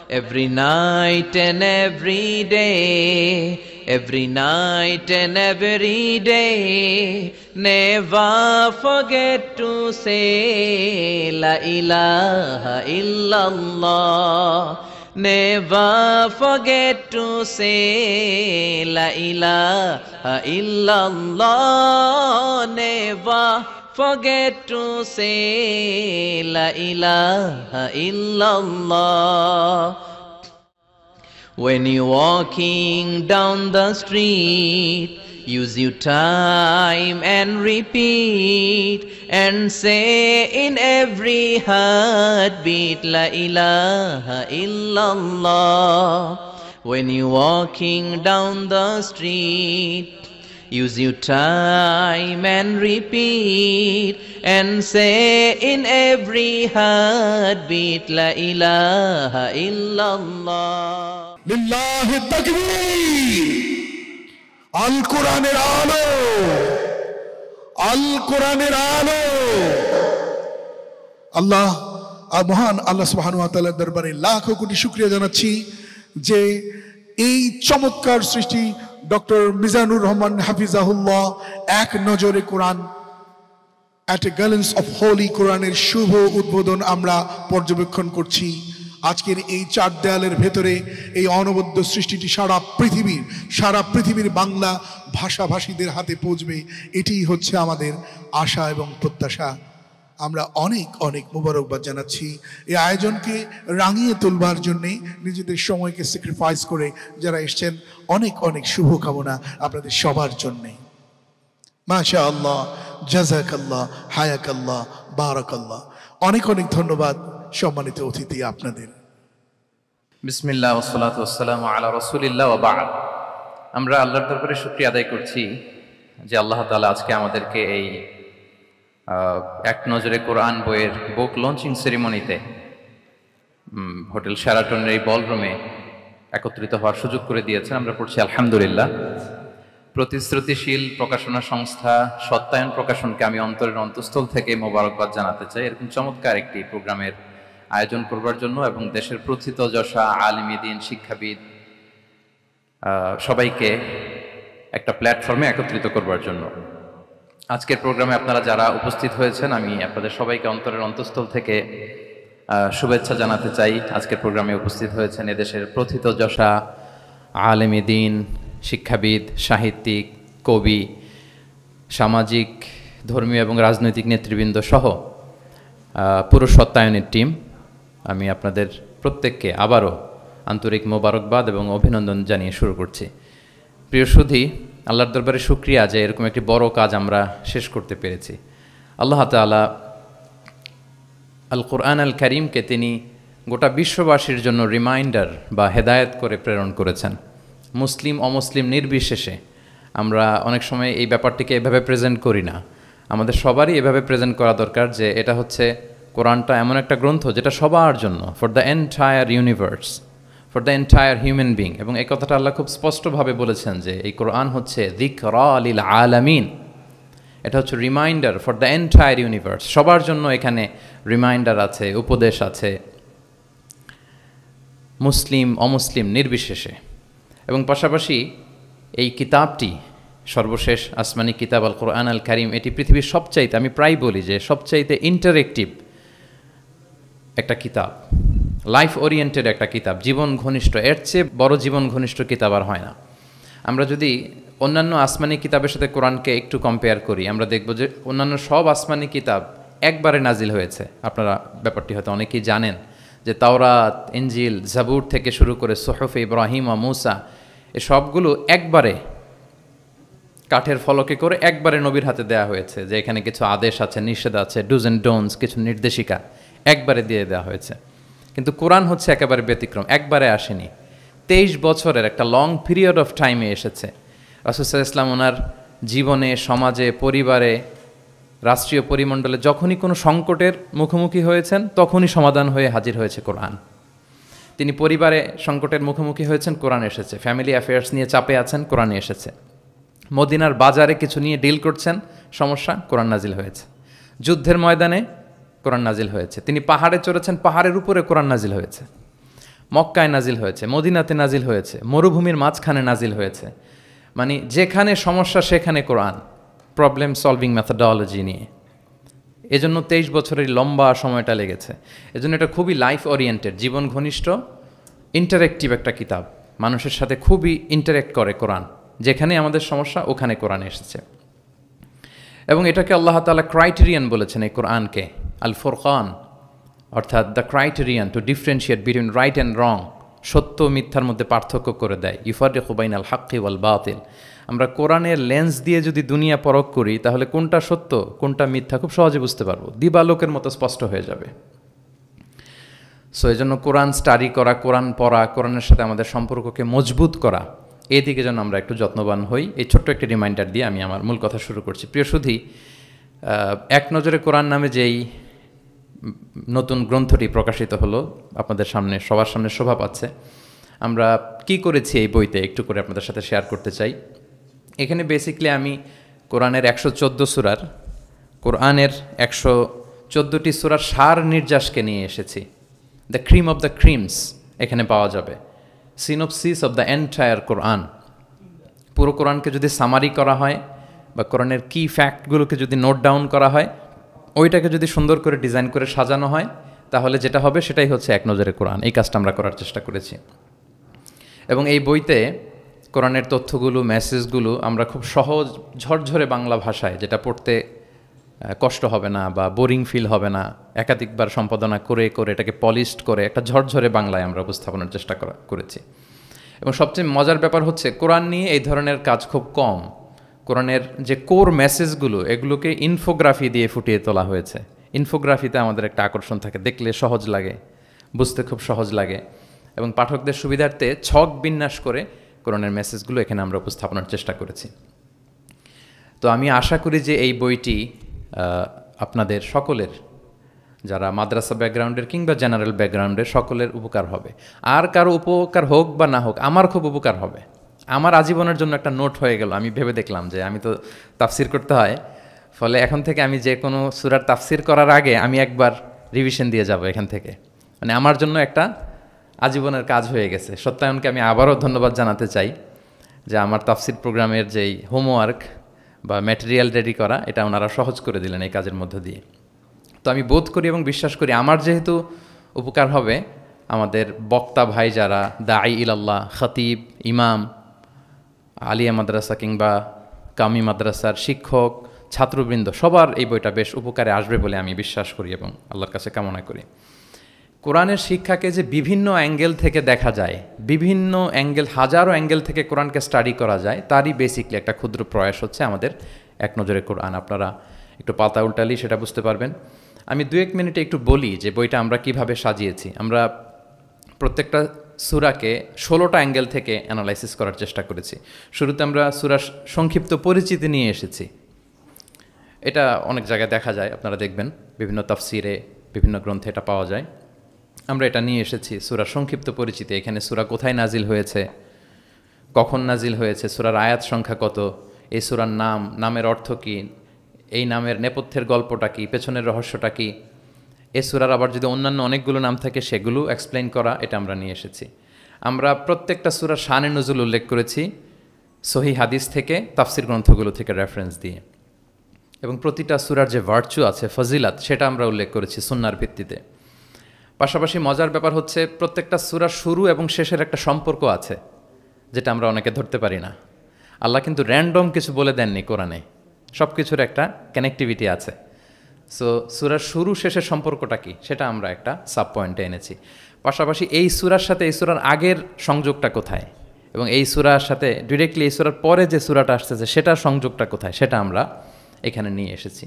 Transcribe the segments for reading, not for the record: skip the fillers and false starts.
every night and every day, every night and every day. Never forget to say La ilaha illallah. Never forget to say La ilaha illallah. Never forget to say La ilaha illallah. When you're walking down the street, use your time and repeat and say in every heartbeat La ilaha illallah. When you're walking down the street, use your time and repeat and say in every heartbeat La ilaha illallah. লিল্লাহি তাকবীর। আল কোরআনের আলো, আল কোরআনের আলো। আল্লাহ মহান আল্লাহ সুবহানাহু ওয়া তাআলার দরবারে লাখো কোটি শুকরিয়া জানাচ্ছি যে এই চমৎকার সৃষ্টি ডক্টর মিজানুর রহমান হাফিজাহুল্লাহ এক নজরে কোরআন at a glance of holy কোরআনের শুভ উদ্বোধন আমরা পর্যবেক্ষণ করছি। আজকের এই চার দেয়ালের ভেতরে এই অনবদ্য সৃষ্টিটি সারা পৃথিবীর বাংলা ভাষাভাষীদের হাতে পৌঁছবে, এটিই হচ্ছে আমাদের আশা এবং প্রত্যাশা। আমরা অনেক অনেক মোবারকবাদ জানাচ্ছি এই আয়োজনকে রাঙিয়ে তুলবার জন্যে নিজেদের সময়কে স্যাক্রিফাইস করে যারা এসছেন। অনেক অনেক শুভকামনা আপনাদের সবার জন্যে। মাশা আল্লাহ, জাযাকাল্লাহ, হায়াকাল্লাহ, বারাকাল্লাহ। অনেক অনেক ধন্যবাদ সম্মানিত অতিথি আপনাদের। বিসমিল্লাহ ওয়াসসালাতু ওয়াসসালামু আলা রাসূলিল্লাহ ওয়া বা'দ। আমরা আল্লাহর দরবারে শুকরিয়া আদায় করছি যে আল্লাহ তাআলা আজকে আমাদেরকে এই এক নজরে কোরআন বইয়ের বুক লঞ্চিং সেরিমনিতে হোটেল শেরাটনের এই বলরুমে একত্রিত হওয়ার সুযোগ করে দিয়েছেন। আমরা পড়ছি আলহামদুলিল্লাহ। প্রতিশ্রুতিশীল প্রকাশনা সংস্থা সত্যায়ন প্রকাশনকে আমি অন্তরের অন্তঃস্থল থেকে মোবারকবাদ জানাতে চাই এরকম চমৎকার একটি প্রোগ্রামের আয়োজন করবার জন্য এবং দেশের প্রথিতযশা আলিমী দ্বীন শিক্ষাবিদ সবাইকে একটা প্ল্যাটফর্মে একত্রিত করবার জন্য। আজকের প্রোগ্রামে আপনারা যারা উপস্থিত হয়েছেন আমি আপনাদের সবাইকে অন্তরের অন্তঃস্থল থেকে শুভেচ্ছা জানাতে চাই। আজকের প্রোগ্রামে উপস্থিত হয়েছেন এদেশের প্রথিতযশা আলিমী দ্বীন, শিক্ষাবিদ, সাহিত্যিক, কবি, সামাজিক, ধর্মীয় এবং রাজনৈতিক নেতৃবৃন্দ সহ পুরো সত্যায়নের টিম। আমি আপনাদের প্রত্যেককে আবারও আন্তরিক মোবারকবাদ এবং অভিনন্দন জানিয়ে শুরু করছি। প্রিয় সুধী, আল্লাহর দরবারে শুকরিয়া যে এরকম একটি বড় কাজ আমরা শেষ করতে পেরেছি। আল্লাহ তাআলা আল কোরআন আল কারীমকে তিনি গোটা বিশ্ববাসীর জন্য রিমাইন্ডার বা হেদায়েত করে প্রেরণ করেছেন। মুসলিম অমুসলিম নির্বিশেষে আমরা অনেক সময় এই ব্যাপারটিকে এভাবে প্রেজেন্ট করি না। আমাদের সবারই এভাবে প্রেজেন্ট করা দরকার যে এটা হচ্ছে কোরআনটা এমন একটা গ্রন্থ যেটা সবার জন্য, for the entire universe, for the entire human being. এবং এই কথাটা আল্লাহ খুব স্পষ্টভাবে বলেছেন যে এই কোরআন হচ্ছে যিকরা লিল আলামিন, এটা হচ্ছে reminder for the entire universe. সবার জন্য এখানে রিমাইন্ডার আছে, উপদেশ আছে, মুসলিম অমুসলিম নির্বিশেষে। এবং পাশাপাশি এই কিতাবটি সর্বশেষ আসমানি কিতাব আল কোরআন আল কারীম, এটি পৃথিবীর সবচাইতে, আমি প্রায় বলি যে সবচাইতে ইন্টারেক্টিভ একটা কিতাব, লাইফ ওরিয়েন্টেড একটা কিতাব, জীবন ঘনিষ্ঠ। এর চেয়ে বড় জীবন ঘনিষ্ঠ কিতাব আর হয় না। আমরা যদি অন্যান্য আসমানি কিতাবের সাথে কোরআনকে একটু কম্পেয়ার করি, আমরা দেখব যে অন্যান্য সব আসমানি কিতাব একবারে নাজিল হয়েছে। আপনারা ব্যাপারটি হয়তো অনেকেই জানেন যে তাওরাত, ইনজিল, জাবুর থেকে শুরু করে সুহুফে ইব্রাহিম ও মূসা, এ সবগুলো একবারে কাঠের ফলকে করে একবারে নবীর হাতে দেওয়া হয়েছে, যে এখানে কিছু আদেশ আছে, নিষেধ আছে, ডুজ অ্যান্ড ডোন্টস, কিছু নির্দেশিকা একবারে দিয়ে দেওয়া হয়েছে। কিন্তু কোরআন হচ্ছে একেবারে ব্যতিক্রম, একবারে আসেনি, 23 বছরের একটা লং পিরিয়ড অফ টাইমে এসেছে। রাসূল সাল্লাল্লাহু আলাইহি ওয়াসাল্লাম ওনার জীবনে, সমাজে, পরিবারে, রাষ্ট্রীয় পরিমণ্ডলে যখনই কোনো সংকটের মুখোমুখি হয়েছেন তখনই সমাধান হয়ে হাজির হয়েছে কোরআন। তিনি পরিবারে সংকটের মুখোমুখি হয়েছেন, কোরআন এসেছে। ফ্যামিলি অ্যাফেয়ার্স নিয়ে চাপে আছেন, কোরআনে এসেছে। মদিনার বাজারে কিছু নিয়ে ডিল করছেন, সমস্যা, কোরআন নাজিল হয়েছে। যুদ্ধের ময়দানে কোরআন নাজিল হয়েছে। তিনি পাহাড়ে চড়েছেন, পাহাড়ের উপরে কোরআন নাজিল হয়েছে। মক্কায় নাজিল হয়েছে, মদিনাতে নাজিল হয়েছে, মরুভূমির মাঝখানে নাজিল হয়েছে, মানে যেখানে সমস্যা সেখানে কোরআন, প্রবলেম সলভিং মেথডোলজি নিয়ে। এজন্য 23 বছরের লম্বা সময়টা লেগেছে। এজন্য এটা খুবই লাইফ ওরিয়েন্টেড, জীবন ঘনিষ্ঠ, ইন্টারেক্টিভ একটা কিতাব। মানুষের সাথে খুবই ইন্টারেক্ট করে কোরআন, যেখানে আমাদের সমস্যা ওখানে কোরআন এসেছে। এবং এটাকে আল্লাহ তাআলা ক্রাইটেরিয়ান বলেছেন এই কোরআনকে, আল ফুরকান, অর্থাৎ the criterion two differentiate between right and রং, সত্য মিথ্যার মধ্যে পার্থক্য করে দেয়। ইউফারিকু বাইনাল হাক্কি ওয়াল বাতিল। আমরা কোরআনের লেন্স দিয়ে যদি দুনিয়া পরখ করি, তাহলে কোনটা সত্য কোনটা মিথ্যা খুব সহজে বুঝতে পারবো, দিবালোকের মতো স্পষ্ট হয়ে যাবে। সো এই জন্য কোরআন স্টাডি করা, কোরআন পড়া, কোরআনের সাথে আমাদের সম্পর্ককে মজবুত করা, এদিকে যেন আমরা একটু যত্নবান হই। এই ছোট্ট একটি রিমাইন্ডার দিয়ে আমি আমার মূল কথা শুরু করছি। প্রিয় সুধী, এক নজরে কোরআন নামে যেই নতুন গ্রন্থটি প্রকাশিত হলো, আপনাদের সামনে সবার সামনে শোভা পাচ্ছে। আমরা কি করেছি এই বইতে একটু করে আপনাদের সাথে শেয়ার করতে চাই। এখানে বেসিকলি আমি কোরআনের 114 সূরার, কোরআনের 114টি সূরার সার নির্যাসকে নিয়ে এসেছি। The cream of the creams এখানে পাওয়া যাবে, সিনোপসিস অফ দ্য এন্টায়ার কোরআন। পুরো কোরআনকে যদি সামারি করা হয় বা কোরআনের কি ফ্যাক্টগুলোকে যদি নোট ডাউন করা হয়, ওইটাকে যদি সুন্দর করে ডিজাইন করে সাজানো হয়, তাহলে যেটা হবে সেটাই হচ্ছে এক নজরে কোরআন। এই কাজটা আমরা করার চেষ্টা করেছি। এবং এই বইতে কোরআনের তথ্যগুলো, মেসেজগুলো আমরা খুব সহজ ঝরঝরে বাংলা ভাষায়, যেটা পড়তে কষ্ট হবে না বা বোরিং ফিল হবে না, একাধিকবার সম্পাদনা করে করে এটাকে পলিশড করে একটা ঝরঝরে বাংলায় আমরা উপস্থাপনের চেষ্টা করেছি। এবং সবচেয়ে মজার ব্যাপার হচ্ছে কোরআন নিয়ে এই ধরনের কাজ খুব কম। কোরআনের যে কোর মেসেজগুলো, এগুলোকে ইনফোগ্রাফি দিয়ে ফুটিয়ে তোলা হয়েছে। ইনফোগ্রাফিতে আমাদের একটা আকর্ষণ থাকে, দেখলে সহজ লাগে, বুঝতে খুব সহজ লাগে, এবং পাঠকদের সুবিধার্থে ছক বিন্যাস করে কোরআনের মেসেজগুলো এখানে আমরা উপস্থাপনের চেষ্টা করেছি। তো আমি আশা করি যে এই বইটি আপনাদের সকলের, যারা মাদ্রাসা ব্যাকগ্রাউন্ডের কিংবা জেনারেল ব্যাকগ্রাউন্ডের, সকলের উপকার হবে। আর কারো উপকার হোক বা না হোক, আমার খুব উপকার হবে। আমার আজীবনের জন্য একটা নোট হয়ে গেল। আমি ভেবে দেখলাম যে আমি তো তাফসির করতে হয়, ফলে এখন থেকে আমি যে কোনো সূরার তাফসির করার আগে আমি একবার রিভিশন দিয়ে যাব এখান থেকে। মানে আমার জন্য একটা আজীবনের কাজ হয়ে গেছে। সত্যায়নকে আমি আবারও ধন্যবাদ জানাতে চাই যে আমার তাফসির প্রোগ্রামের যেই হোমওয়ার্ক বা ম্যাটেরিয়াল রেডি করা, এটা ওনারা সহজ করে দিলেন এই কাজের মধ্য দিয়ে। তো আমি বোধ করি এবং বিশ্বাস করি আমার যেহেতু উপকার হবে, আমাদের বক্তা ভাই যারা দাঈ ইলাল্লাহ, খতিব, ইমাম, আলিয়া মাদ্রাসা কিংবা কামি মাদ্রাসার শিক্ষক, ছাত্রবৃন্দ, সবার এই বইটা বেশ উপকারে আসবে বলে আমি বিশ্বাস করি এবং আল্লাহর কাছে কামনা করি। কোরআনের শিক্ষাকে যে বিভিন্ন অ্যাঙ্গেল থেকে দেখা যায়, বিভিন্ন অ্যাঙ্গেল, হাজারো অ্যাঙ্গেল থেকে কোরআনকে স্টাডি করা যায়, তারই বেসিকলি একটা ক্ষুদ্র প্রয়াস হচ্ছে আমাদের এক নজরে কোরআন। আপনারা একটু পাতা উল্টালেই সেটা বুঝতে পারবেন। আমি 2-1 মিনিটে একটু বলি যে বইটা আমরা কিভাবে সাজিয়েছি। আমরা প্রত্যেকটা সূরাকে 16টা অ্যাঙ্গেল থেকে অ্যানালাইসিস করার চেষ্টা করেছি। শুরুতে আমরা সূরার সংক্ষিপ্ত পরিচিতি নিয়ে এসেছি। এটা অনেক জায়গায় দেখা যায়, আপনারা দেখবেন বিভিন্ন তাফসিরে, বিভিন্ন গ্রন্থে এটা পাওয়া যায়। আমরা এটা নিয়ে এসেছি সূরার সংক্ষিপ্ত পরিচিতি। এখানে সূরা কোথায় নাজিল হয়েছে, কখন নাজিল হয়েছে, সূরার আয়াত সংখ্যা কত, এই সূরার নাম, নামের অর্থ কী, এই নামের নেপথ্যের গল্পটা কী, পেছনের রহস্যটা কী, এ সূরার আবার যদি অন্যান্য অনেকগুলো নাম থাকে সেগুলো এক্সপ্লেইন করা, এটা আমরা নিয়ে এসেছি। আমরা প্রত্যেকটা সূরার শানে নুজুল উল্লেখ করেছি সহি হাদিস থেকে, তাফসির গ্রন্থগুলো থেকে রেফারেন্স দিয়ে। এবং প্রতিটা সূরার যে ভার্চু আছে, ফজিলাত, সেটা আমরা উল্লেখ করেছি সুন্নাহর ভিত্তিতে। পাশাপাশি মজার ব্যাপার হচ্ছে প্রত্যেকটা সূরার শুরু এবং শেষের একটা সম্পর্ক আছে, যেটা আমরা অনেকে ধরতে পারি না। আল্লাহ কিন্তু র্যান্ডম কিছু বলে দেননি কোরআনে, সব কিছুর একটা কানেক্টিভিটি আছে। সো সূরার শুরু শেষের সম্পর্কটা কি, সেটা আমরা একটা সাব পয়েন্টে এনেছি। পাশাপাশি এই সূরার সাথে এই সূরার আগের সংযোগটা কোথায়, এবং এই সূরার সাথে ডিরেক্টলি এই সূরার পরে যে সূরাটা আসতেছে সেটার সংযোগটা কোথায়, সেটা আমরা এখানে নিয়ে এসেছি।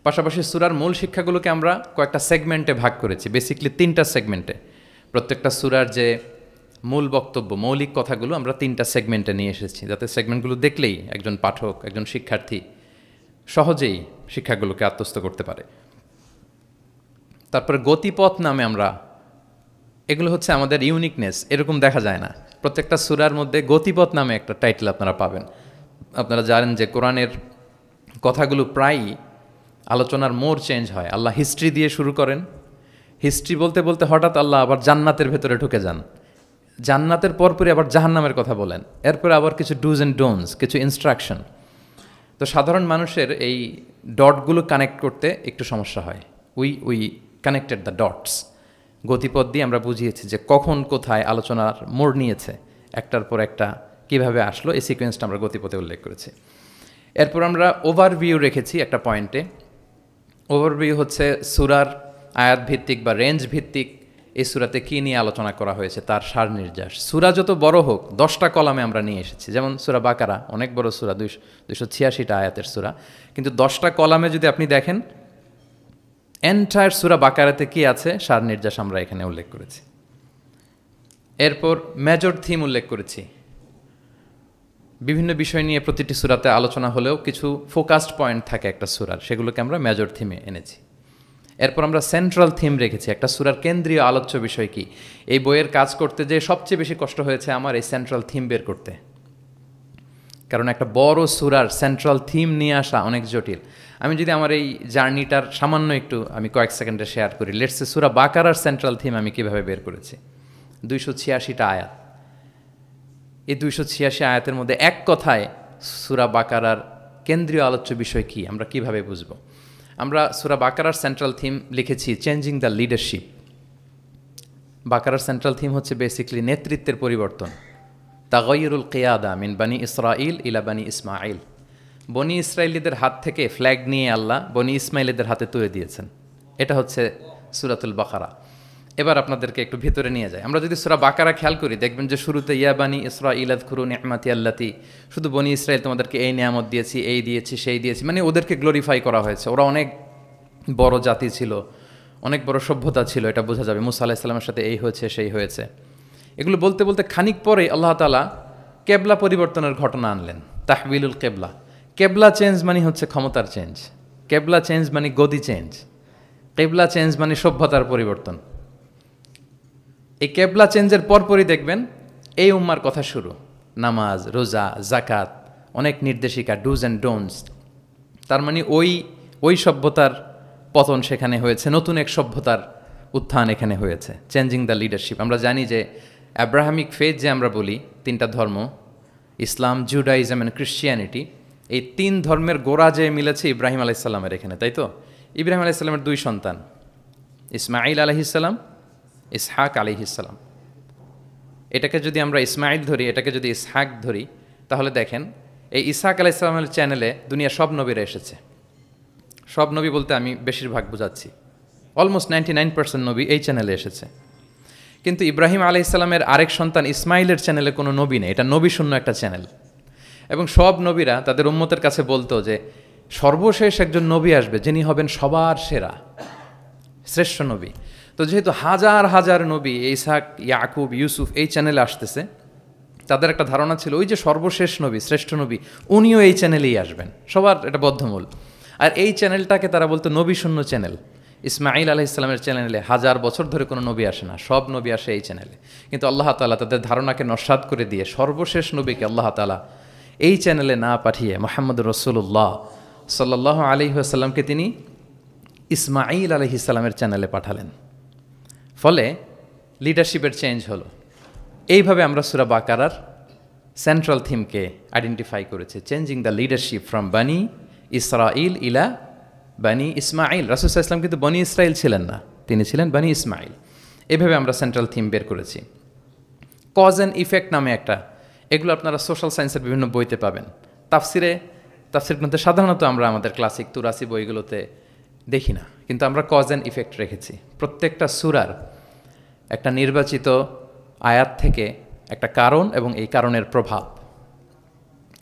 পাশাপাশি সূরার মূল শিক্ষাগুলোকে আমরা কয়েকটা সেগমেন্টে ভাগ করেছি, বেসিকলি 3টা সেগমেন্টে। প্রত্যেকটা সূরার যে মূল বক্তব্য, মৌলিক কথাগুলো আমরা 3টা সেগমেন্টে নিয়ে এসেছি, যাতে সেগমেন্টগুলো দেখলেই একজন পাঠক, একজন শিক্ষার্থী সহজেই শিক্ষাগুলোকে আত্মস্থ করতে পারে। তারপরে গতিপথ নামে আমরা, এগুলো হচ্ছে আমাদের ইউনিকনেস, এরকম দেখা যায় না। প্রত্যেকটা সূরার মধ্যে গতিপথ নামে একটা টাইটেল আপনারা পাবেন। আপনারা জানেন যে কোরআনের কথাগুলো প্রায়ই আলোচনার মোড় চেঞ্জ হয়। আল্লাহ হিস্ট্রি দিয়ে শুরু করেন, হিস্ট্রি বলতে বলতে হঠাৎ আল্লাহ আবার জান্নাতের ভেতরে ঢুকে যান, জান্নাতের পরপরই আবার জাহান্নামের কথা বলেন, এরপরে আবার কিছু ডুজ অ্যান্ড ডোনস, কিছু ইনস্ট্রাকশন। তো সাধারণ মানুষের এই ডটগুলো কানেক্ট করতে একটু সমস্যা হয়। উই কানেক্টেড দ্য ডটস, গতিপথ দিয়ে আমরা বুঝিয়েছি যে কখন কোথায় আলোচনার মোড় নিয়েছে, একটার পর একটা কিভাবে আসলো, এই সিকোয়েন্সটা আমরা গতিপথে উল্লেখ করেছি। এরপর আমরা ওভারভিউ রেখেছি একটা পয়েন্টে। ওভারভিউ হচ্ছে সূরার আয়াত ভিত্তিক বা রেঞ্জ ভিত্তিক এই সূরাতে কী নিয়ে আলোচনা করা হয়েছে তার সার নির্যাস। সূরা যত বড় হোক 10টা কলামে আমরা নিয়ে এসেছি। যেমন সূরা বাকারা অনেক বড় সূরা, 286টা আয়াতের সূরা, কিন্তু 10টা কলামে যদি আপনি দেখেন এন্টায়ার সূরা বাকারাতে কী আছে সার নির্যাস আমরা এখানে উল্লেখ করেছি। এরপর মেজর থিম উল্লেখ করেছি। বিভিন্ন বিষয় নিয়ে প্রতিটি সূরাতে আলোচনা হলেও কিছু ফোকাসড পয়েন্ট থাকে একটা সূরার, সেগুলোকে আমরা মেজর থিমে এনেছি। এরপর আমরা সেন্ট্রাল থিম রেখেছি, একটা সূরার কেন্দ্রীয় আলোচ্য বিষয় কি। এই বইয়ের কাজ করতে যে সবচেয়ে বেশি কষ্ট হয়েছে আমার এই সেন্ট্রাল থিম বের করতে, কারণ একটা বড় সূরার সেন্ট্রাল থিম নিয়ে আসা অনেক জটিল। আমি যদি আমার এই জার্নিটার সামান্য একটু আমি কয়েক সেকেন্ডে শেয়ার করি। লেটস সে সূরা বাকারার সেন্ট্রাল থিম আমি কীভাবে বের করেছি। 286টা আয়াত, এই 286 আয়াতের মধ্যে এক কথায় সূরা বাকারার কেন্দ্রীয় আলোচ্য বিষয় কি আমরা কিভাবে বুঝব। আমরা সূরা বাকারার সেন্ট্রাল থিম লিখেছি চেঞ্জিং দ্য লিডারশিপ। বাকারার সেন্ট্রাল থিম হচ্ছে বেসিক্যালি নেতৃত্বের পরিবর্তন। তাগায়ুরুল কিয়াদা মিন বানি ইসরাইল ইলা বানি ইসমাইল। বনি ইসরায়েলিদের হাত থেকে ফ্ল্যাগ নিয়ে আল্লাহ বনি ইসমাইলিদের হাতে তুলে দিয়েছেন। এটা হচ্ছে সূরাতুল বাকারা। এবার আপনাদেরকে একটু ভিতরে নিয়ে যায়। আমরা যদি সূরা বাকারা খেয়াল করি দেখবেন যে শুরুতে ইয়া বানি ইসরাইল আযকুরু নি'মাতি আল্লাতি, শুধু বনি ইসরাইল তোমাদেরকে এই নিয়ামত দিয়েছি, এই দিয়েছি, সেই দিয়েছি, মানে ওদেরকে গ্লোরিফাই করা হয়েছে। ওরা অনেক বড় জাতি ছিল, অনেক বড় সভ্যতা ছিল, এটা বোঝা যাবে। মুসা আলাইহিস সালামের সাথে এই হয়েছে সেই হয়েছে। এগুলো বলতে বলতে খানিক পরেই আল্লাহ তাআলা কেবলা পরিবর্তনের ঘটনা আনলেন। তাহবিলুল কেবলা। কেবলা চেঞ্জ মানে হচ্ছে ক্ষমতার চেঞ্জ, কেবলা চেঞ্জ মানে গদি চেঞ্জ, কেবলা চেঞ্জ মানে সভ্যতার পরিবর্তন। এই কেবলা চেঞ্জের পরপরই দেখবেন এই উম্মার কথা শুরু। নামাজ, রোজা, জাকাত, অনেক নির্দেশিকা, ডুজ অ্যান্ড ডোনস। তার মানে ওই সভ্যতার পতন সেখানে হয়েছে, নতুন এক সভ্যতার উত্থান এখানে হয়েছে। Changing the leadership. আমরা জানি যে অ্যাব্রাহামিক ফেথ যে আমরা বলি, 3টা ধর্ম, ইসলাম, জুডাইজম অ্যান্ড ক্রিশ্চিয়ানিটি, এই 3 ধর্মের গোড়া যে মিলেছে ইব্রাহিম আলাইহিস সালামের এখানে, তাই তো? ইব্রাহিম আলাইহিস সালামের 2 সন্তান, ইসমাইল আলাইহিস সালাম, ইসহাক আলাইহিস সালাম। এটাকে যদি আমরা ইসমাইল ধরি, এটাকে যদি ইসহাক ধরি, তাহলে দেখেন এই ইসহাক আলাইহিস সালামের চ্যানেলে দুনিয়ার সব নবীরা এসেছে। সব নবী বলতে আমি বেশিরভাগ বোঝাচ্ছি, অলমোস্ট 99% নবী এই চ্যানেলে এসেছে। কিন্তু ইব্রাহিম আলাইহিস সালামের আরেক সন্তান ইসমাইলের চ্যানেলে কোনো নবী নেই, এটা নবী শূন্য একটা চ্যানেল। এবং সব নবীরা তাদের উম্মতের কাছে বলতো যে সর্বশেষ একজন নবী আসবে যিনি হবেন সবার সেরা, শ্রেষ্ঠ নবী। তো যেহেতু হাজার হাজার নবী ইসহাক, ইয়াকুব, ইউসুফ এই চ্যানেলে আসতেছে, তাদের একটা ধারণা ছিল ওই যে সর্বশেষ নবী, শ্রেষ্ঠ নবী, উনিও এই চ্যানেলেই আসবেন, সবার এটা বদ্ধমূল। আর এই চ্যানেলটাকে তারা বলতো নবী শূন্য চ্যানেল। ইসমাইল আলাইহিস সালামের চ্যানেলে 1000 বছর ধরে কোনো নবী আসে না, সব নবী আসে এই চ্যানেলে। কিন্তু আল্লাহ তাআলা তাদের ধারণাকে নস্যাৎ করে দিয়ে সর্বশেষ নবীকে আল্লাহ তাআলা এই চ্যানেলে না পাঠিয়ে মুহাম্মদুর রাসূলুল্লাহ সাল্লাল্লাহু আলাইহি ওয়াসাল্লামকে তিনি ইসমাইল আলাইহিস সালামের চ্যানেলে পাঠালেন। ফলে লিডারশিপের চেঞ্জ হলো। এইভাবে আমরা সূরা বাকারার সেন্ট্রাল থিমকে আইডেন্টিফাই করেছি, চেঞ্জিং দ্য লিডারশিপ ফ্রম বানি ইসরাইল ইলা বানি ইসমাইল। রাসূল সাল্লাল্লাহু আলাইহি ওয়াসাল্লাম কিন্তু বনি ইসরাইল ছিলেন না, তিনি ছিলেন বানি ইসমাইল। এভাবে আমরা সেন্ট্রাল থিম বের করেছি। কজ অ্যান্ড ইফেক্ট নামে একটা, এগুলো আপনারা সোশ্যাল সায়েন্সের বিভিন্ন বইতে পাবেন। তাফসির গ্রন্থে সাধারণত আমরা আমাদের ক্লাসিক 83 বইগুলোতে দেখি না, কিন্তু আমরা কজ অ্যান্ড ইফেক্ট রেখেছি। প্রত্যেকটা সূরার একটা নির্বাচিত আয়াত থেকে একটা কারণ এবং এই কারণের প্রভাব।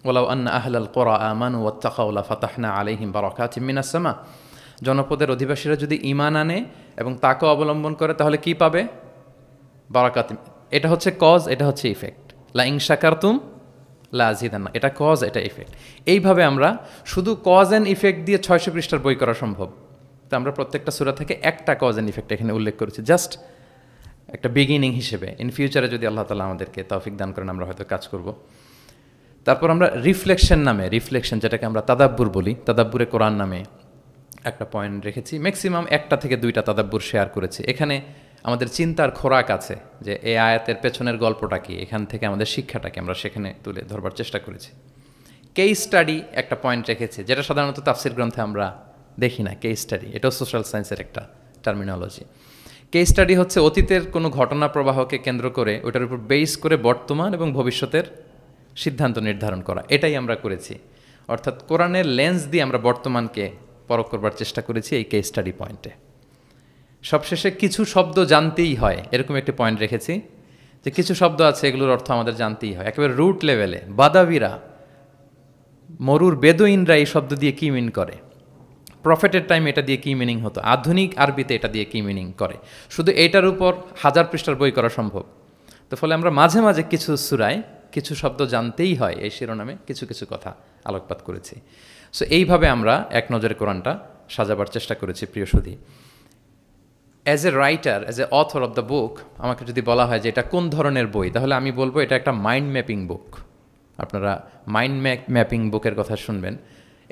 ওয়ালাউ আন্না আহলাল কুরা আমানু ওয়াত্তাকাউ লাফাতাহনা আলাইহিম বারাকাতিম মিনাস সামা। জনপদের অধিবাসীরা যদি ঈমান আনে এবং তাকে অবলম্বন করে তাহলে কি পাবে? বারাকাত। এটা হচ্ছে কজ, এটা হচ্ছে ইফেক্ট। লা ইন শাকারতুম লা আযীদান্না, এটা কজ, এটা ইফেক্ট। এইভাবে আমরা শুধু কজ অ্যান্ড ইফেক্ট দিয়ে 600 পৃষ্ঠার বই করা সম্ভব। তো আমরা প্রত্যেকটা সূরা থেকে একটা কজ অ্যান্ড ইফেক্ট এখানে উল্লেখ করেছি, জাস্ট একটা বিগিনিং হিসেবে। ইন ফিউচারে যদি আল্লাহ তাআলা আমাদেরকে তৌফিক দান করেন আমরা হয়তো কাজ করব। তারপর আমরা রিফ্লেকশন নামে, রিফ্লেকশন যেটাকে আমরা তাদাব্বুর বলি, তাদাব্বুরে কোরআন নামে একটা পয়েন্ট রেখেছি, ম্যাক্সিমাম একটা থেকে দুইটা তাদাব্বুর শেয়ার করেছি। এখানে আমাদের চিন্তার খোরাক আছে যে এই আয়াতের পেছনের গল্পটা কি, এখান থেকে আমাদের শিক্ষাটাকে আমরা সেখানে তুলে ধরবার চেষ্টা করেছি। কেস স্টাডি একটা পয়েন্ট রেখেছে, যেটা সাধারণত তাফসির গ্রন্থে আমরা দেখি না। কেস স্টাডি এটাও সোশ্যাল সায়েন্সের একটা টার্মিনোলজি। কেস স্টাডি হচ্ছে অতীতের কোনো ঘটনা প্রবাহকে কেন্দ্র করে ওটার উপর বেস করে বর্তমান এবং ভবিষ্যতের সিদ্ধান্ত নির্ধারণ করা, এটাই আমরা করেছি। অর্থাৎ কোরআনের লেন্স দিয়ে আমরা বর্তমানকে পরখ করবার চেষ্টা করেছি এই কেস স্টাডি পয়েন্টে। সবশেষে কিছু শব্দ জানতেই হয়, এরকম একটি পয়েন্ট রেখেছি যে কিছু শব্দ আছে এগুলোর অর্থ আমাদের জানতেই হয়। একেবারে রুট লেভেলে বাদাবিরা, মরুর বেদুইনরা এই শব্দ দিয়ে কী মিন করে, প্রফেটের টাইম এটা দিয়ে কী মিনিং হতো, আধুনিক আরবিতে এটা দিয়ে কী মিনিং করে, শুধু এইটার উপর 1000 পৃষ্ঠার বই করা সম্ভব। তো ফলে আমরা মাঝে মাঝে কিছু সূরায় কিছু শব্দ জানতেই হয় এই শিরোনামে কিছু কিছু কথা আলোকপাত করেছি। সো এইভাবে আমরা এক নজরে কোরআনটা সাজাবার চেষ্টা করেছি। প্রিয় সুধী, as a writer, as a author of the book, আমাকে যদি বলা হয় যে এটা কোন ধরনের বই, তাহলে আমি বলবো এটা একটা মাইন্ড ম্যাপিং বুক। আপনারা মাইন্ড ম্যাপিং বুকের কথা শুনবেন।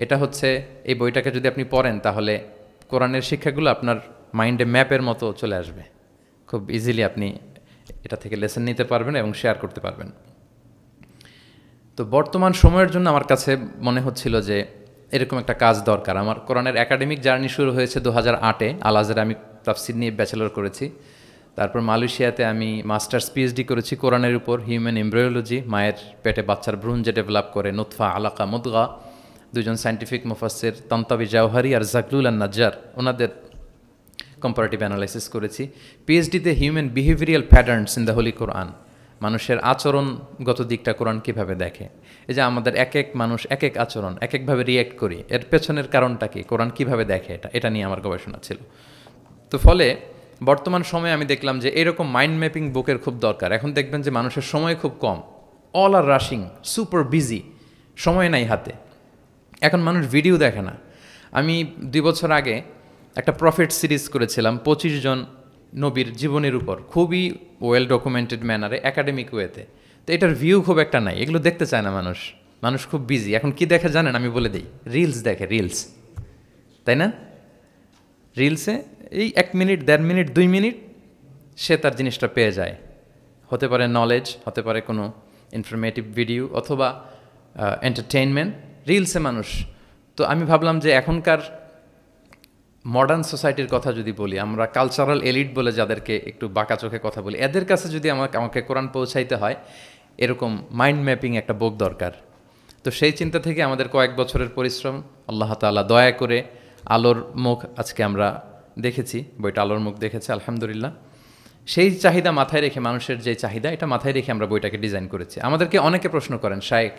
এটা হচ্ছে, এই বইটাকে যদি আপনি পড়েন তাহলে কোরআনের শিক্ষাগুলো আপনার মাইন্ডে ম্যাপের মতো চলে আসবে। খুব ইজিলি আপনি এটা থেকে লেসন নিতে পারবেন এবং শেয়ার করতে পারবেন। তো বর্তমান সময়ের জন্য আমার কাছে মনে হচ্ছিল যে এরকম একটা কাজ দরকার। আমার কোরআনের একাডেমিক জার্নি শুরু হয়েছে 2008-এ। আল আজহারে আমি তাফসির নিয়ে ব্যাচেলর করেছি। তারপর মালয়েশিয়াতে আমি মাস্টার্স পিএইচডি করেছি কোরআনের উপর, হিউম্যান এমব্রায়োলজি, মায়ের পেটে বাচ্চার ভ্রূণ যে ডেভেলপ করে, নুতফা, আলাকা, মুদগা, দুজন সায়েন্টিফিক মুফাসসির তান্তাবি জাওহারি আর জাকলুল আন নাজ্জার, ওনাদের কম্পারেটিভ অ্যানালাইসিস করেছি। পিএইচডিতে human behavioural patterns in the holy Quran, মানুষের আচরণগত দিকটা কোরআন কীভাবে দেখে, এই যে আমাদের এক এক মানুষ এক এক আচরণ এক একভাবে রিয়্যাক্ট করি, এর পেছনের কারণটা কি, কোরআন কীভাবে দেখে, এটা নিয়ে আমার গবেষণা ছিল। তো ফলে বর্তমান সময়ে আমি দেখলাম যে এরকম মাইন্ড ম্যাপিং বুকের খুব দরকার। এখন দেখবেন যে মানুষের সময় খুব কম, all are rushing, super busy, সময় নাই হাতে। এখন মানুষ ভিডিও দেখে না। আমি 2 বছর আগে একটা প্রফেট সিরিজ করেছিলাম 25 জন নবীর জীবনের উপর, খুবই ওয়েল ডকুমেন্টেড ম্যানারে, একাডেমিক ওয়েতে। তো এটার ভিউ খুব একটা নাই, এগুলো দেখতে চায় না মানুষ। মানুষ খুব বিজি। এখন কি দেখে জানেন? আমি বলে দিই, রিলস দেখে, রিলস, তাই না? রিলসে এই 1 মিনিট, 1.5 মিনিট, 2 মিনিট সে তার জিনিসটা পেয়ে যায়। হতে পারে নলেজ, হতে পারে কোনো ইনফরমেটিভ ভিডিও, অথবা এন্টারটেইনমেন্ট, রিলসে মানুষ। তো আমি ভাবলাম যে এখনকার মডার্ন সোসাইটির কথা যদি বলি, আমরা কালচারাল এলিট বলে যাদেরকে একটু বাঁকা চোখে কথা বলি, এদের কাছে যদি আমাকে কোরআন পৌঁছাইতে হয়, এরকম মাইন্ড ম্যাপিং একটা বুক দরকার। তো সেই চিন্তা থেকে আমাদের কয়েক বছরের পরিশ্রম, আল্লাহ তাআলা দয়া করে আলোর মুখ আজকে আমরা দেখেছি, বইটা আলোর মুখ দেখেছে আলহামদুলিল্লাহ। সেই চাহিদা মাথায় রেখে, মানুষের যে চাহিদা, এটা মাথায় রেখে আমরা বইটাকে ডিজাইন করেছি। আমাদেরকে অনেকে প্রশ্ন করেন, শায়েখ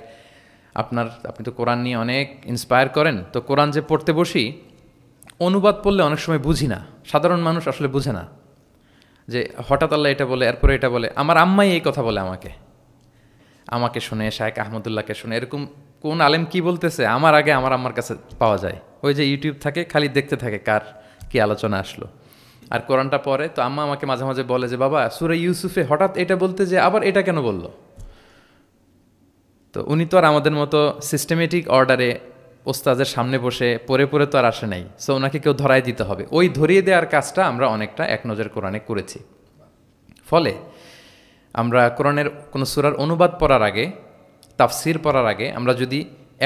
আপনি তো কোরআন নিয়ে অনেক ইন্সপায়ার করেন, তো কোরআন যে পড়তে বসি, অনুবাদ পড়লে অনেক সময় বুঝি না। সাধারণ মানুষ আসলে বুঝে না যে হঠাৎ আল্লাহ এটা বলে, এরপরে এটা বলে। আমার আম্মাই এই কথা বলে আমাকে শুনে, শায়েখ আহমদুল্লাহকে শুনে, এরকম কোন আলেম কি বলতেছে আমার আগে আমার আম্মার কাছে পাওয়া যায়। ওই যে ইউটিউব থাকে, খালি দেখতে থাকে কার কি আলোচনা আসলো। আর কোরআনটা পড়ে, তো আম্মা আমাকে মাঝে মাঝে বলে যে বাবা, সূরা ইউসুফে হঠাৎ এটা বলতে যে আবার এটা কেন বলল। তো উনি তো আর আমাদের মতো সিস্টেমেটিক অর্ডারে ওস্তাদের সামনে বসে পড়ে পড়ে তো আর আসে নাই। সো ওনাকে কেউ ধরাই দিতে হবে। ওই ধরিয়ে দেওয়ার কাজটা আমরা অনেকটা এক নজর কোরআনে করেছি। ফলে আমরা কোরআনের কোনো সূরার অনুবাদ পড়ার আগে, তাফসির পড়ার আগে, আমরা যদি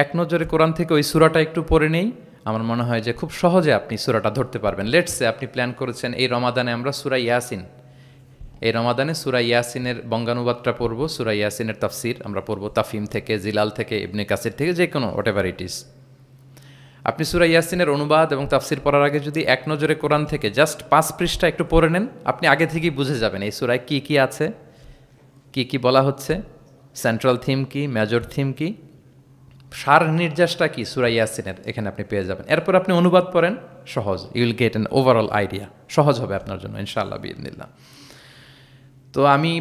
এক নজরে কোরআন থেকে ওই সূরাটা একটু পড়ে নেই, আমার মনে হয় যে খুব সহজে আপনি সূরাটা ধরতে পারবেন। লেটসে আপনি প্ল্যান করেছেন এই রমাদানে আমরা সূরা ইয়াসিন, এই রমাদানে সূরা ইয়াসিনের বঙ্গানুবাদটা পড়ব, সূরা ইয়াসিনের তাফসির আমরা পড়ব তাফহিম থেকে, জিলাল থেকে, ইবনে কাসির থেকে, যে কোনো হোয়াটএভার ইট ইজ। আপনি সূরা ইয়াসিনের অনুবাদ এবং তাফসির পড়ার আগে যদি এক নজরে কোরআন থেকে জাস্ট 5 পৃষ্ঠা একটু পড়ে নেন, আপনি আগে থেকেই বুঝে যাবেন এই সূরায় কি কি আছে, কি কি বলা হচ্ছে, সেন্ট্রাল থিম কি, মেজর থিম কি, সার নির্যাসটা কি সূরা ইয়াসিনের, এখানে আপনি পেয়ে যাবেন। এরপর আপনি অনুবাদ পড়েন, সহজ, you will get an overall idea, সহজ হবে আপনার জন্য ইনশাআল্লাহ বিইذنিল্লাহ। তো আমি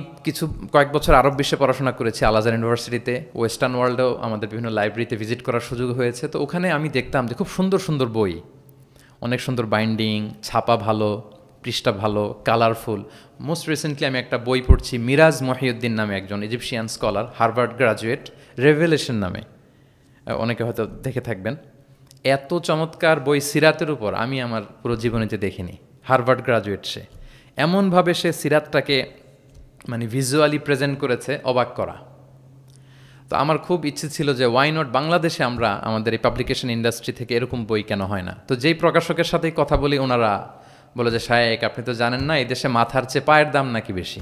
কয়েক বছর আরব বিশ্বে পড়াশোনা করেছি, আল আজহার ইউনিভার্সিটিতে, ওয়েস্টার্ন ওয়ার্ল্ডেও আমাদের বিভিন্ন লাইব্রেরিতে ভিজিট করার সুযোগ হয়েছে। তো ওখানে আমি দেখতাম যে খুব সুন্দর সুন্দর বই, অনেক সুন্দর বাইন্ডিং, ছাপা ভালো, পৃষ্ঠা ভালো, কালারফুল। মোস্ট রিসেন্টলি আমি একটা বই পড়ছি, মিরাজ মহিউদ্দিন নামে একজন Egyptian scholar, Harvard graduate, revelation নামে, অনেকে হয়তো দেখে থাকবেন। এত চমৎকার বই সিরাতের উপর আমি আমার পুরো জীবনেতে দেখিনি। হার্ভার্ড গ্রাজুয়েট সে, এমনভাবে সে সিরাতটাকে মানে ভিজুয়ালি প্রেজেন্ট করেছে, অবাক করা। তো আমার খুব ইচ্ছে ছিল যে ওয়াই নট বাংলাদেশে আমরা আমাদের এই পাবলিকেশন ইন্ডাস্ট্রি থেকে এরকম বই কেন হয় না। তো যেই প্রকাশকের সাথেই কথা বলি ওনারা বলে যে শায়েক আপনি তো জানেন না এই দেশে মাথার চেয়ে পায়ের দাম নাকি বেশি।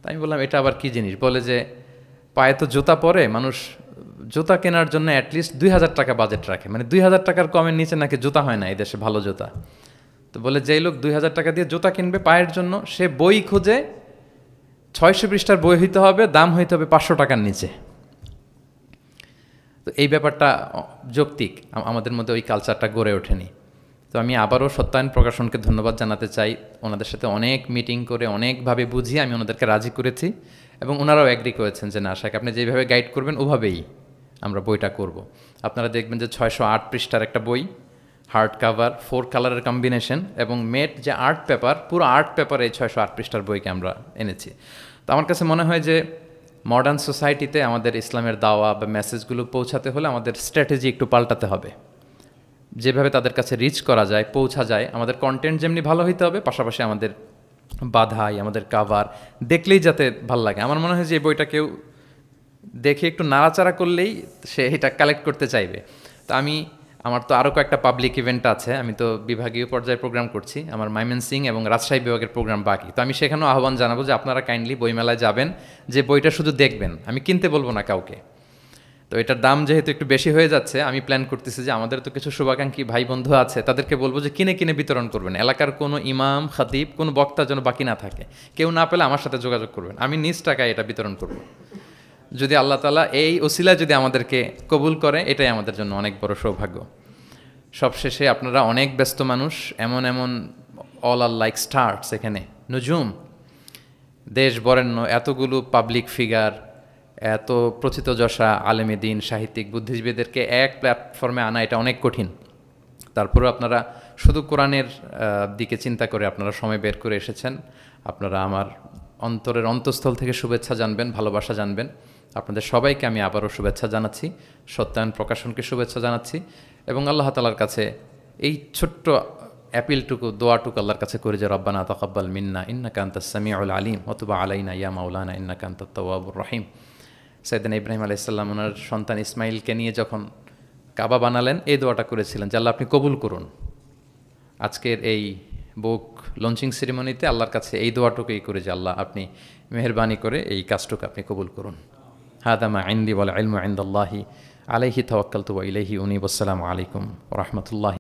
তাই আমি বললাম এটা আবার কি জিনিস? বলে যে পায়ে তো জুতা পরে, মানুষ জুতা কেনার জন্য অ্যাটলিস্ট 2000 টাকা বাজেট রাখে, মানে 2000 টাকার কমের নিচে নাকি জুতা হয় না এই দেশে ভালো জুতা। তো বলে যেই লোক 2000 টাকা দিয়ে জুতা কিনবে পায়ের জন্য, সে বই খুঁজে 600 পৃষ্ঠার বই হইতে হবে, দাম হইতে হবে 500 টাকার নিচে। তো এই ব্যাপারটা যৌক্তিক, আমাদের মধ্যে ওই কালচারটা গড়ে ওঠেনি। তো আমি আবারও সত্যায়ন প্রকাশনকে ধন্যবাদ জানাতে চাই। ওনাদের সাথে অনেক মিটিং করে অনেকভাবে বুঝিয়ে আমি ওনাদেরকে রাজি করেছি এবং ওনারাও অ্যাগ্রি করেছেন যে না শাক আপনি যেভাবে গাইড করবেন ওভাবেই আমরা বইটা করব। আপনারা দেখবেন যে 608 পৃষ্ঠার একটা বই, হার্ড কাভার, 4 কালারের কম্বিনেশন এবং মেট যে আর্ট পেপার, পুরো আর্ট পেপারে এই 608 পৃষ্ঠার বইকে আমরা এনেছি। তো আমার কাছে মনে হয় যে মডার্ন সোসাইটিতে আমাদের ইসলামের দাওয়া বা মেসেজগুলো পৌঁছাতে হলে আমাদের স্ট্র্যাটেজি একটু পাল্টাতে হবে। যেভাবে তাদের কাছে রিচ করা যায়, পৌঁছা যায়, আমাদের কন্টেন্ট যেমনি ভালো হইতে হবে, পাশাপাশি আমাদের বাধাই, আমাদের কাভার দেখলেই যাতে ভালো লাগে। আমার মনে হয় যে এই বইটা কেউ দেখে একটু নাড়াচাড়া করলেই সে এটা কালেক্ট করতে চাইবে। তো আমার তো আরও কয়েকটা পাবলিক ইভেন্ট আছে, আমি তো বিভাগীয় পর্যায়ে প্রোগ্রাম করছি, আমার ময়মনসিং এবং রাজশাহী বিভাগের প্রোগ্রাম বাকি। তো আমি সেখানেও আহ্বান জানাবো যে আপনারা কাইন্ডলি বইমেলায় যাবেন, যে বইটা শুধু দেখবেন, আমি কিনতে বলবো না কাউকে। তো এটার দাম যেহেতু একটু বেশি হয়ে যাচ্ছে, আমি প্ল্যান করতেছি যে আমাদের তো কিছু শুভাকাঙ্ক্ষী ভাই বন্ধু আছে, তাদেরকে বলবো যে কিনে কিনে বিতরণ করবেন। এলাকার কোনো ইমাম, খাতিব, কোনো বক্তা যেন বাকি না থাকে। কেউ না পেলে আমার সাথে যোগাযোগ করবেন, আমি নিজ টাকায় এটা বিতরণ করব। যদি আল্লাহ তাআলা এই ওসিলা যদি আমাদেরকে কবুল করে, এটাই আমাদের জন্য অনেক বড় সৌভাগ্য। সবশেষে আপনারা অনেক ব্যস্ত মানুষ, এমন এমন অল আর লাইক স্টার্স, এখানে নুজুম, দেশ বরেণ্য এতগুলো পাবলিক ফিগার, এত প্রথিতযশা আলেমে দিন, সাহিত্যিক, বুদ্ধিজীবীদেরকে এক প্ল্যাটফর্মে আনা এটা অনেক কঠিন। তারপরেও আপনারা শুধু কোরআনের দিকে চিন্তা করে আপনারা সময় বের করে এসেছেন। আপনারা আমার অন্তরের অন্তঃস্থল থেকে শুভেচ্ছা জানবেন, ভালোবাসা জানবেন। আপনাদের সবাইকে আমি আবারও শুভেচ্ছা জানাচ্ছি, সত্যায়ন প্রকাশনকে শুভেচ্ছা জানাচ্ছি এবং আল্লাহ তাআলার কাছে এই ছোট্ট অ্যাপিলটুকু, দোয়াটুকু আল্লাহর কাছে করে যে রব্বানা তাকাব্বাল মিন্না ইন্নাকা আনতাস সামিউল আলিম ওয়া তুব আলাইনা ইয়া মাওলানা ইন্নাকা আনতাত তাওয়াবুর রহিম। সাইয়েদনা ইব্রাহিম আলাইহিস সালাম ওনার সন্তান ইসমাইলকে নিয়ে যখন কাবা বানালেন, এই দোয়াটা করেছিলেন যে আল্লাহ আপনি কবুল করুন। আজকের এই বুক লঞ্চিং সেরিমনিতে আল্লাহর কাছে এই দোয়াটুকুই করে যে আল্লাহ আপনি মেহেরবানি করে এই কাজটুকু আপনি কবুল করুন। হাদা মা ইনদি ওয়াল ইলমু ইনদাল্লাহি আলাইহি তাওয়াক্কালতু ওয়া ইলাইহি উনীব। আসসালামু আলাইকুম ওয়া রাহমাতুল্লাহি।